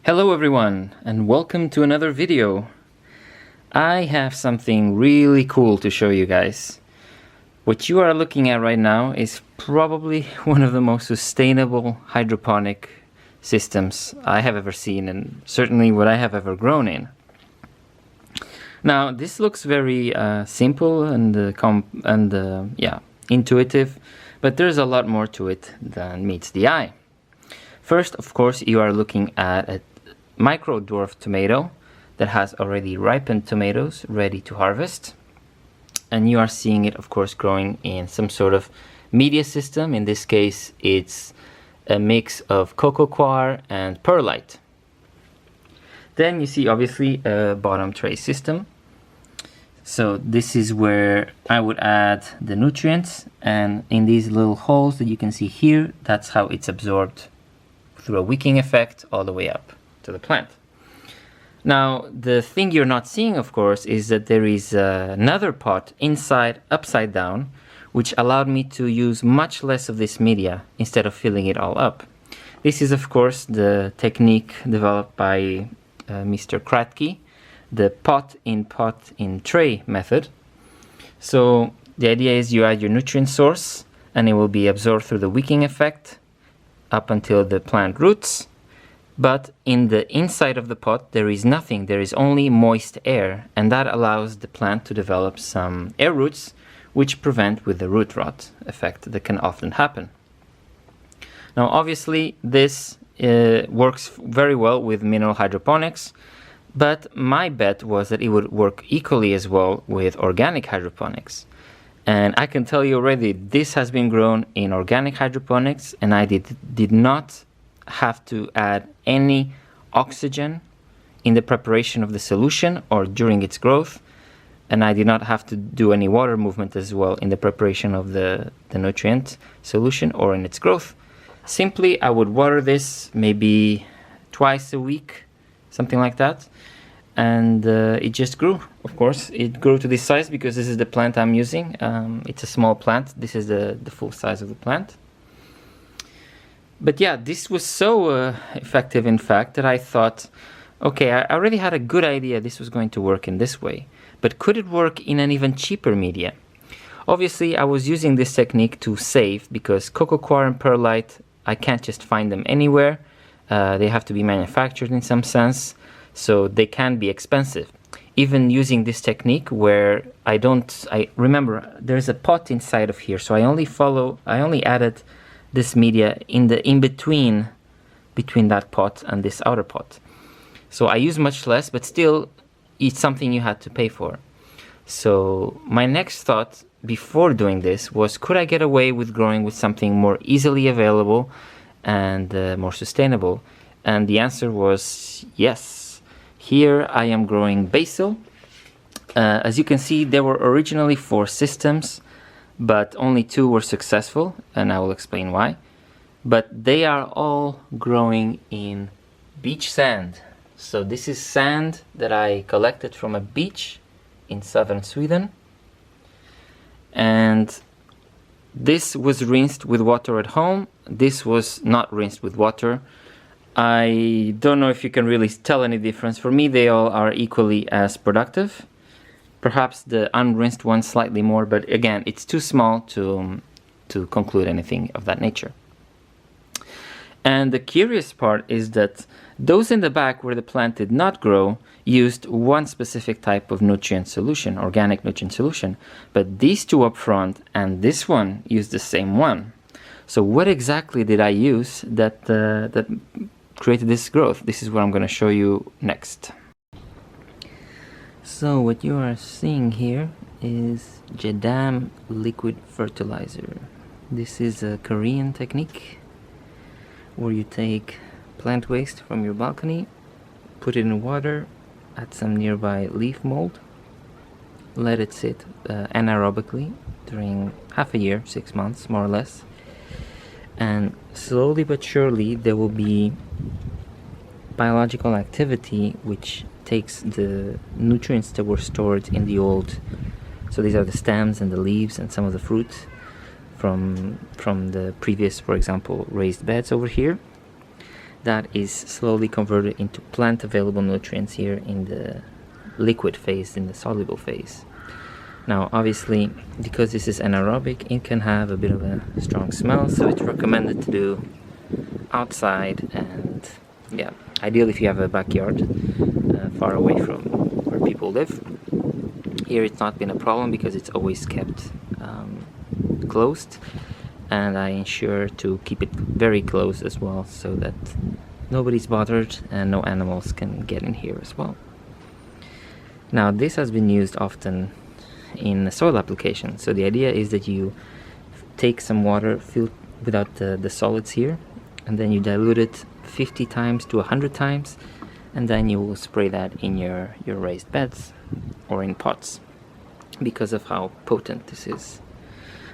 Hello everyone, and welcome to another video. I have something really cool to show you guys. What you are looking at right now is probably one of the most sustainable hydroponic systems I have ever seen, and certainly what I have ever grown in. Now, this looks very simple and intuitive, but there's a lot more to it than meets the eye. First, of course, you are looking at a micro dwarf tomato that has already ripened tomatoes ready to harvest, and you are seeing it, of course, growing in some sort of media system. In this case, it's a mix of cocoa coir and perlite. Then you see obviously a bottom tray system. So this is where I would add the nutrients, and in these little holes that you can see here, that's how it's absorbed through a wicking effect all the way up to the plant. Now, the thing you're not seeing, of course, is that there is another pot inside, upside down, which allowed me to use much less of this media instead of filling it all up. This is, of course, the technique developed by Mr. Kratky, the pot in tray method. So the idea is you add your nutrient source and it will be absorbed through the wicking effect up until the plant roots. But in the inside of the pot, there is nothing. There is only moist air, and that allows the plant to develop some air roots, which prevent with the root rot effect that can often happen. Now, obviously, this works very well with mineral hydroponics, but my bet was that it would work equally as well with organic hydroponics. And I can tell you already, this has been grown in organic hydroponics, and I did not have to add any oxygen in the preparation of the solution or during its growth, and I did not have to do any water movement as well in the preparation of the nutrient solution or in its growth. Simply, I would water this maybe twice a week, something like that, and it just grew. Of course, it grew to this size because this is the plant I'm using. It's a small plant. This is the full size of the plant. But yeah, this was so effective, in fact, that I thought, okay, I already had a good idea this was going to work in this way, but could it work in an even cheaper media? Obviously, I was using this technique to save, because cocoa coir and perlite, I can't just find them anywhere. They have to be manufactured in some sense, so they can be expensive. Even using this technique where I remember there's a pot inside of here, so I only added this media in between that pot and this outer pot. So I use much less, but still it's something you had to pay for. So my next thought before doing this was, could I get away with growing with something more easily available and more sustainable? And the answer was yes. Here I am growing basil. As you can see, there were originally 4 systems, but only 2 were successful, and I will explain why. But they are all growing in beach sand. So this is sand that I collected from a beach in southern Sweden. And this was rinsed with water at home. This was not rinsed with water. I don't know if you can really tell any difference. For me, they all are equally as productive. Perhaps the unrinsed one slightly more, but again, it's too small to conclude anything of that nature. And the curious part is that those in the back where the plant did not grow used one specific type of nutrient solution, organic nutrient solution, but these 2 up front and this one used the same one. So what exactly did I use that created this growth? This is what I'm going to show you next. So what you are seeing here is JADAM liquid fertilizer. This is a Korean technique where you take plant waste from your balcony, put it in water, add some nearby leaf mold, let it sit anaerobically during half a year, 6 months more or less, and slowly but surely there will be biological activity which takes the nutrients that were stored in the old, so these are the stems and the leaves and some of the fruit from the previous, for example, raised beds over here. that is slowly converted into plant available nutrients here in the liquid phase, in the soluble phase. Now obviously, because this is anaerobic, it can have a bit of a strong smell, so it's recommended to do outside, and yeah, ideally if you have a backyard far away from where people live. Here it's not been a problem because it's always kept closed, and I ensure to keep it very close as well so that nobody's bothered and no animals can get in here as well. Now this has been used often in soil application. So the idea is that you take some water filled without the solids here, and then you dilute it 50 times to 100 times, and then you will spray that in your raised beds or in pots because of how potent this is.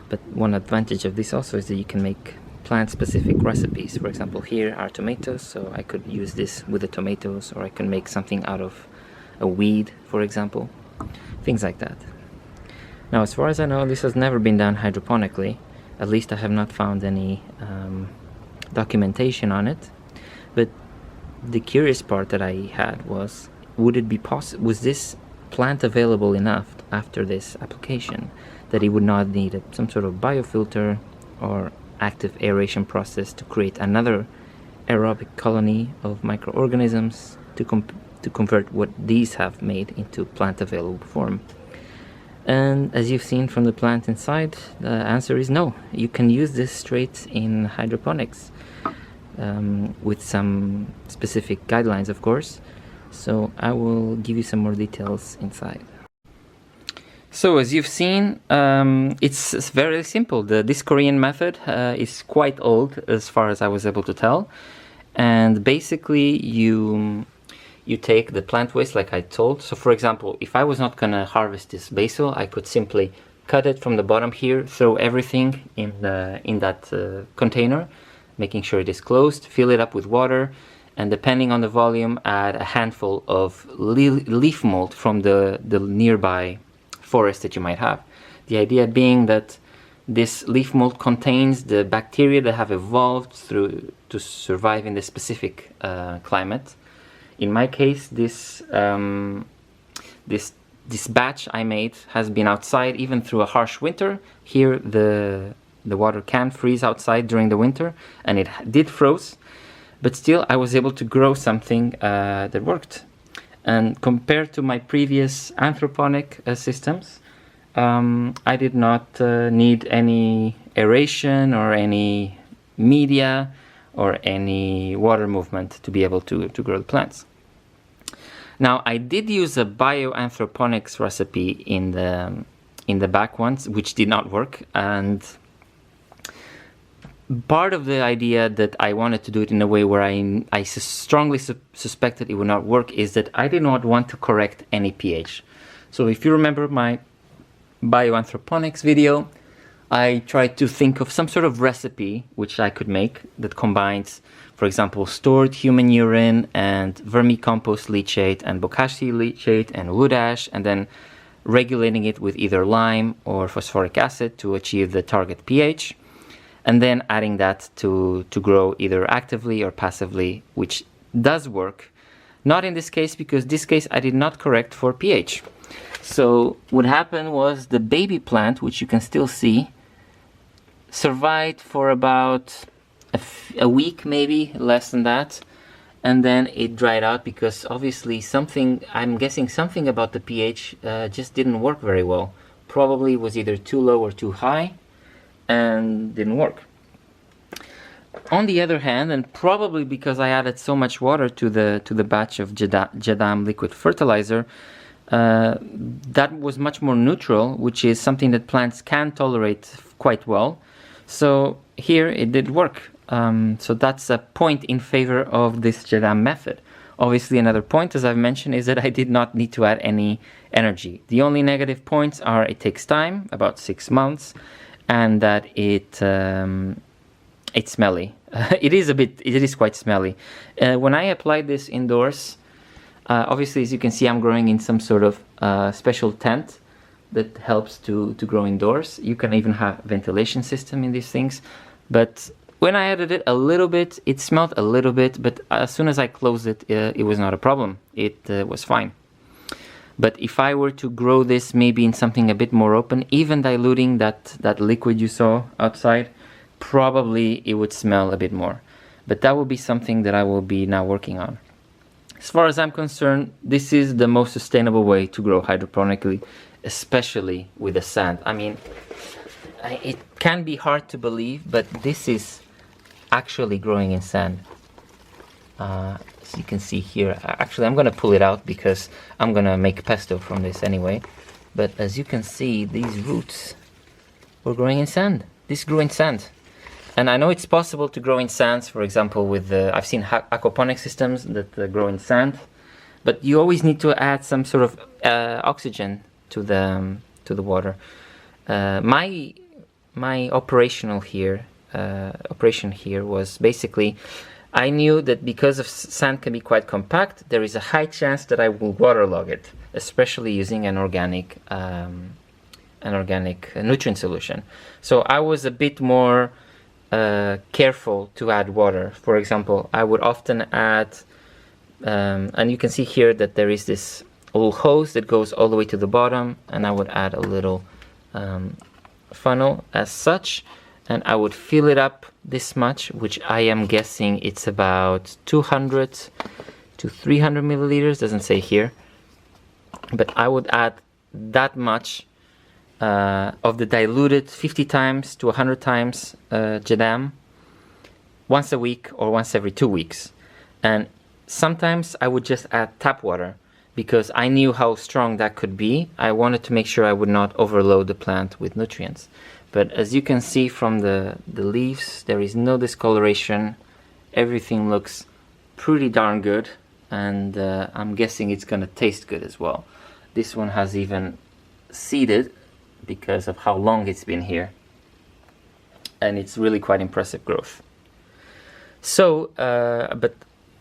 But one advantage of this also is that you can make plant-specific recipes. For example, here are tomatoes, so I could use this with the tomatoes, or I can make something out of a weed, for example. Things like that. Now, as far as I know, this has never been done hydroponically. At least I have not found any documentation on it. But the curious part that I had was, would it be possible? Was this plant available enough after this application that it would not need some sort of biofilter or active aeration process to create another aerobic colony of microorganisms to convert what these have made into plant available form? And as you've seen from the plant inside, the answer is no. You can use this straight in hydroponics with some specific guidelines, of course. So I will give you some more details inside. So as you've seen, it's very simple. This Korean method is quite old as far as I was able to tell. And basically you take the plant waste like I told. So for example, if I was not going to harvest this basil, I could simply cut it from the bottom here, throw everything in that container, making sure it is closed, fill it up with water, and depending on the volume, add a handful of leaf mold from the nearby forest that you might have. The idea being that this leaf mold contains the bacteria that have evolved to survive in this specific climate. In my case, this batch I made has been outside even through a harsh winter. Here the water can freeze outside during the winter, and it did froze, but still I was able to grow something that worked. And compared to my previous anthroponic systems, I did not need any aeration or any media or any water movement to be able to grow the plants. Now, I did use a bioanthroponics recipe in the back ones, which did not work, and part of the idea that I wanted to do it in a way where I strongly suspected it would not work is that I did not want to correct any pH. So if you remember my bioanthroponics video, I tried to think of some sort of recipe which I could make that combines, for example, stored human urine and vermicompost leachate and bokashi leachate and wood ash, and then regulating it with either lime or phosphoric acid to achieve the target pH, and then adding that to grow either actively or passively, which does work. Not in this case, because this case I did not correct for pH. So what happened was the baby plant, which you can still see, survived for about a week, maybe less than that, and then it dried out because obviously I'm guessing something about the pH just didn't work very well. Probably was either too low or too high and didn't work. On the other hand, and probably because I added so much water to the batch of JADAM liquid fertilizer, that was much more neutral, which is something that plants can tolerate quite well. So here it did work. So that's a point in favor of this JADAM method. Obviously, another point, as I've mentioned, is that I did not need to add any energy. The only negative points are it takes time, about 6 months, and that it's smelly. It is quite smelly. When I applied this indoors, obviously, as you can see, I'm growing in some sort of special tent that helps to grow indoors. You can even have ventilation system in these things, but when I added it a little bit, it smelled a little bit, but as soon as I closed it, it was not a problem. It was fine. But if I were to grow this maybe in something a bit more open, even diluting that liquid you saw outside, probably it would smell a bit more. But that will be something that I will be now working on. As far as I'm concerned, this is the most sustainable way to grow hydroponically, especially with the sand. I mean, it can be hard to believe, but this is actually growing in sand. As you can see here, actually I'm gonna pull it out because I'm gonna make pesto from this anyway. But as you can see, these roots were growing in sand. This grew in sand. And I know it's possible to grow in sands, for example, with I've seen aquaponic systems that grow in sand, but you always need to add some sort of oxygen to the water. My operation here was basically, I knew that because of sand can be quite compact, there is a high chance that I will waterlog it, especially using an organic nutrient solution. So I was a bit more careful to add water. For example, I would often add, and you can see here that there is this little hose that goes all the way to the bottom, and I would add a little funnel as such, and I would fill it up this much, which I am guessing it's about 200 to 300 milliliters, doesn't say here, but I would add that much of the diluted 50 times to 100 times JADAM once a week or once every 2 weeks. And sometimes I would just add tap water because I knew how strong that could be. I wanted to make sure I would not overload the plant with nutrients. But as you can see from the leaves, there is no discoloration. Everything looks pretty darn good, and I'm guessing it's gonna taste good as well. This one has even seeded because of how long it's been here, and it's really quite impressive growth. So, but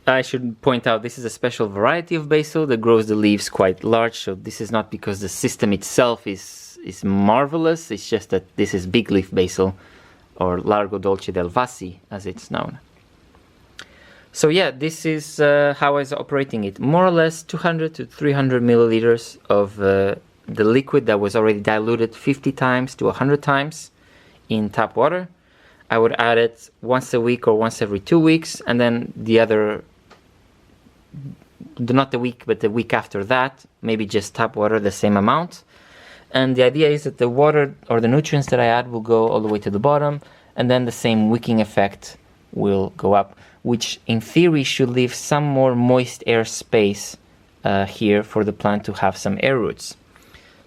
I should point out this is a special variety of basil that grows the leaves quite large, so this is not because the system itself is marvelous, it's just that this is big leaf basil, or Largo Dolce del Vassi as it's known. So yeah, this is how I was operating it. More or less 200 to 300 milliliters of the liquid that was already diluted 50 times to 100 times in tap water. I would add it once a week or once every 2 weeks, and then not the week, but the week after that, maybe just tap water the same amount. And the idea is that the water or the nutrients that I add will go all the way to the bottom, and then the same wicking effect will go up, which in theory should leave some more moist air space here for the plant to have some air roots.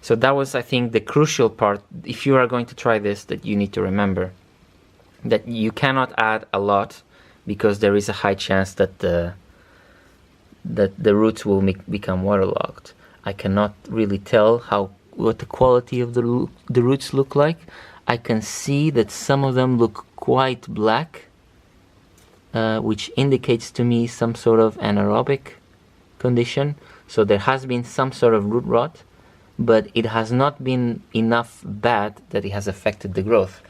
So that was, I think, the crucial part, if you are going to try this, that you need to remember. That you cannot add a lot, because there is a high chance that the roots will become waterlogged. I cannot really tell what the quality of the roots look like. I can see that some of them look quite black, which indicates to me some sort of anaerobic condition. So there has been some sort of root rot, but it has not been enough bad that it has affected the growth.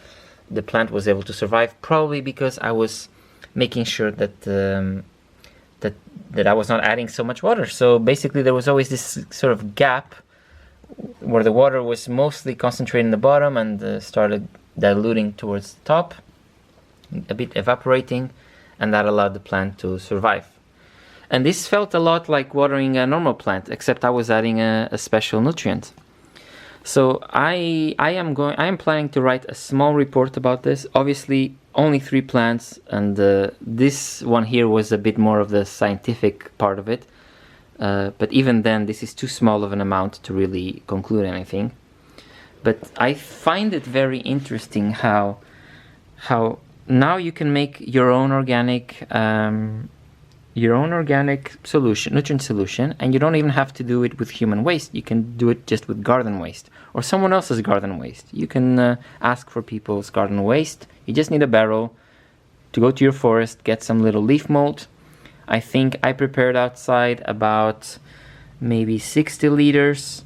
The plant was able to survive, probably because I was making sure that I was not adding so much water. So basically there was always this sort of gap where the water was mostly concentrated in the bottom and started diluting towards the top, a bit evaporating, and that allowed the plant to survive. And this felt a lot like watering a normal plant, except I was adding a special nutrient. So I am planning to write a small report about this. Obviously only 3 plants, and this one here was a bit more of the scientific part of it. But even then, this is too small of an amount to really conclude anything. But I find it very interesting how now you can make your own organic solution, nutrient solution, and you don't even have to do it with human waste. You can do it just with garden waste or someone else's garden waste. You can ask for people's garden waste. You just need a barrel to go to your forest, get some little leaf mold. I think I prepared outside about maybe 60 liters,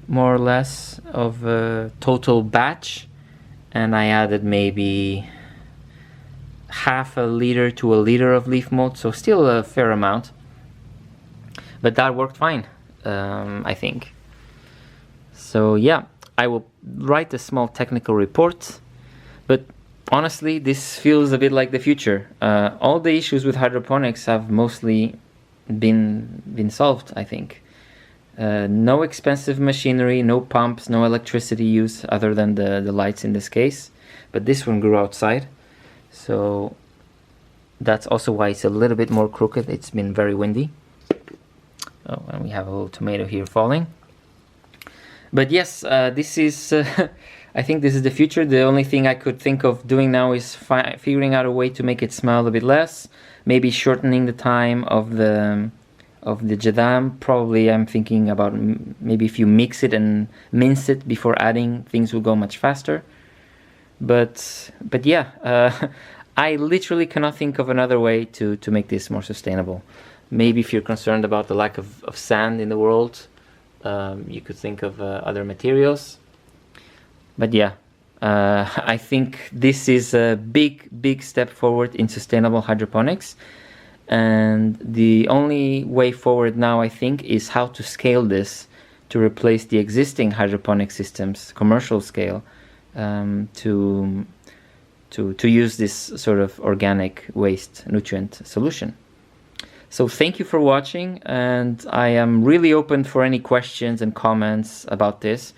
more or less, of a total batch, and I added maybe half a liter to a liter of leaf mold, so still a fair amount. But that worked fine, I think. So yeah, I will write a small technical report, but honestly, this feels a bit like the future. All the issues with hydroponics have mostly been solved, I think. No expensive machinery, no pumps, no electricity use other than the lights in this case. But this one grew outside, so that's also why it's a little bit more crooked. It's been very windy. Oh, and we have a little tomato here falling. But yes, this is, I think this is the future. The only thing I could think of doing now is figuring out a way to make it smell a bit less. Maybe shortening the time of the JADAM. Probably I'm thinking about maybe if you mix it and mince it before adding, things will go much faster. But yeah, I literally cannot think of another way to make this more sustainable. Maybe if you're concerned about the lack of sand in the world, you could think of other materials. But yeah, I think this is a big step forward in sustainable hydroponics. And the only way forward now, I think, is how to scale this to replace the existing hydroponic systems, commercial scale, to use this sort of organic waste nutrient solution. So thank you for watching, and I am really open for any questions and comments about this.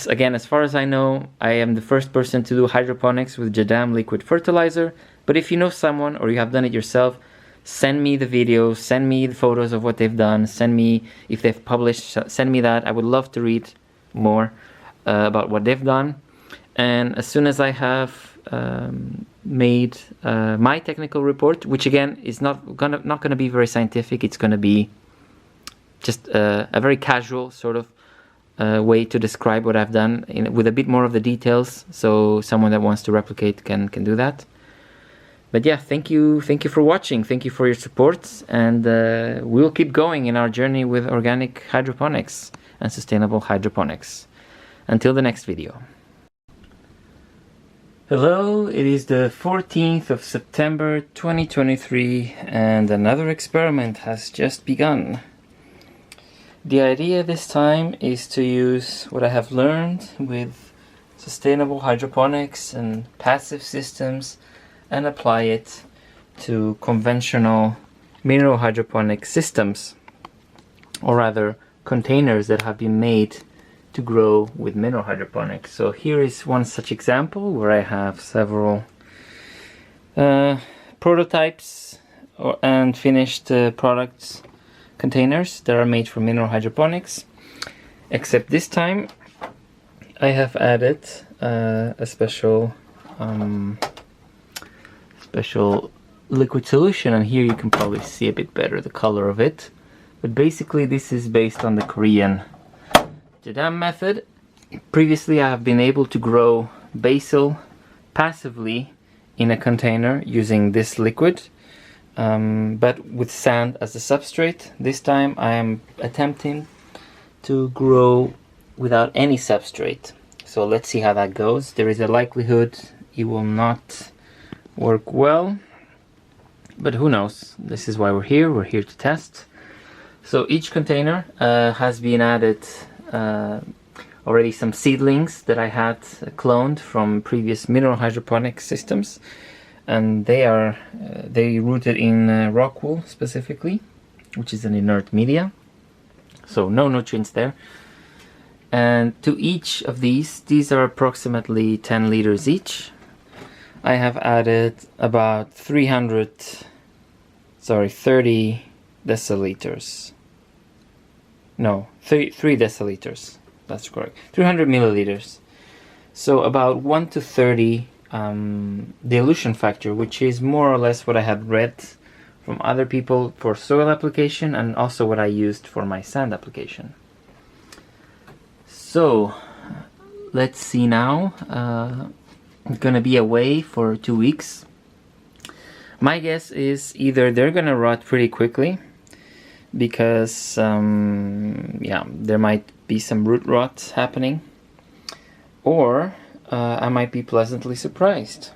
Again, as far as I know, I am the first person to do hydroponics with JADAM liquid fertilizer, but if you know someone or you have done it yourself, send me the videos, send me the photos of what they've done, send me if they've published, send me that. I would love to read more about what they've done. And as soon as I have made my technical report, which again is not gonna be very scientific, it's gonna be just a very casual sort of way to describe what I've done with a bit more of the details, so someone that wants to replicate can do that. But yeah, thank you for watching, thank you for your support, and we'll keep going in our journey with organic hydroponics and sustainable hydroponics. Until the next video. Hello, it is the 14th of September 2023 and another experiment has just begun. The idea this time is to use what I have learned with sustainable hydroponics and passive systems and apply it to conventional mineral hydroponic systems, or rather containers that have been made to grow with mineral hydroponics. So here is one such example where I have several prototypes and finished products containers that are made for mineral hydroponics, except this time I have added a special liquid solution, and here you can probably see a bit better the color of it. But basically this is based on the Korean JADAM method. Previously I have been able to grow basil passively in a container using this liquid, but with sand as a substrate. This time I am attempting to grow without any substrate. So let's see how that goes. There is a likelihood it will not work well, but who knows? This is why we're here to test. So each container has been added already some seedlings that I had cloned from previous mineral hydroponic systems, and they rooted in rock wool specifically, which is an inert media, so no nutrients there. And to each of these are approximately 10 liters each. I have added about 30 deciliters. No, 3 deciliters. That's correct. 300 milliliters. So about 1 to 30 dilution factor, which is more or less what I had read from other people for soil application and also what I used for my sand application. So let's see now. I'm gonna be away for 2 weeks. My guess is either they're gonna rot pretty quickly because yeah, there might be some root rot happening, or I might be pleasantly surprised.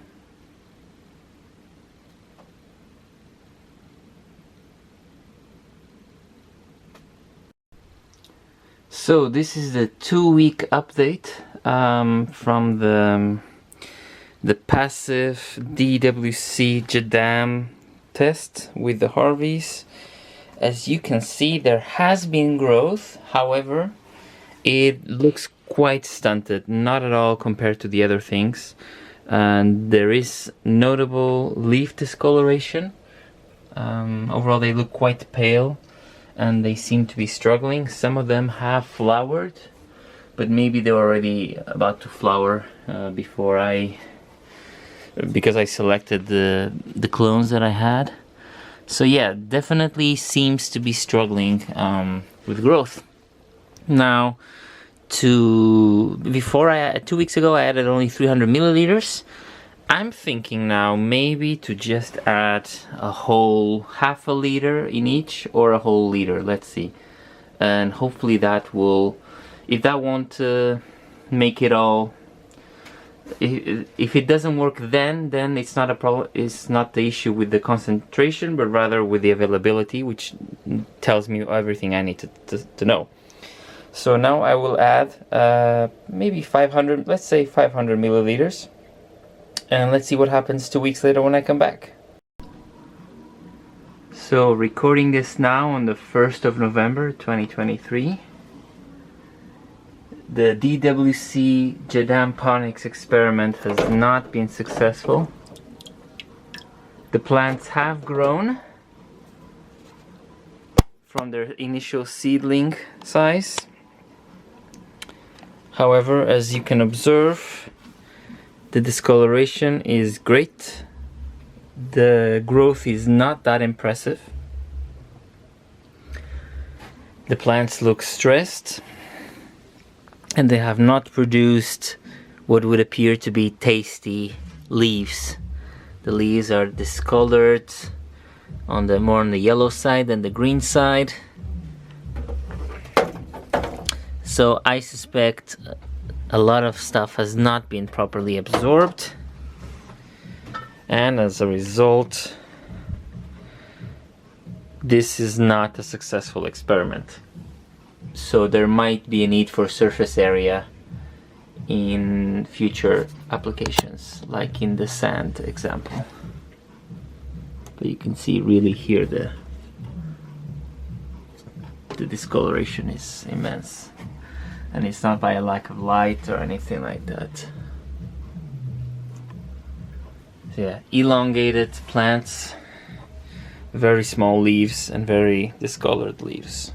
So this is the 2-week update from the passive DWC JADAM test with the Harveys. As you can see, there has been growth. However, it looks quite stunted, not at all compared to the other things. And there is notable leaf discoloration. Overall, they look quite pale and they seem to be struggling. Some of them have flowered, but maybe they were already about to flower because I selected the clones that I had. So yeah, definitely seems to be struggling with growth. Now, 2 weeks ago I added only 300 milliliters. I'm thinking now maybe to just add a whole half a liter in each, or a whole liter, let's see. And hopefully that will, if that won't make it all, if it doesn't work then it's not a problem. It's not the issue with the concentration, but rather with the availability, which tells me everything I need to know. So now I will add maybe 500, let's say 500 milliliters. And let's see what happens 2 weeks later when I come back. So recording this now on the 1st of November 2023. The DWC JADAM experiment has not been successful. The plants have grown from their initial seedling size. However, as you can observe, the discoloration is great. The growth is not that impressive. The plants look stressed, and they have not produced what would appear to be tasty leaves. The leaves are discolored more on the yellow side than the green side. So I suspect a lot of stuff has not been properly absorbed, and as a result, this is not a successful experiment. So there might be a need for surface area in future applications, like in the sand example. But you can see really here the discoloration is immense. And it's not by a lack of light or anything like that. So yeah, elongated plants, very small leaves and very discolored leaves.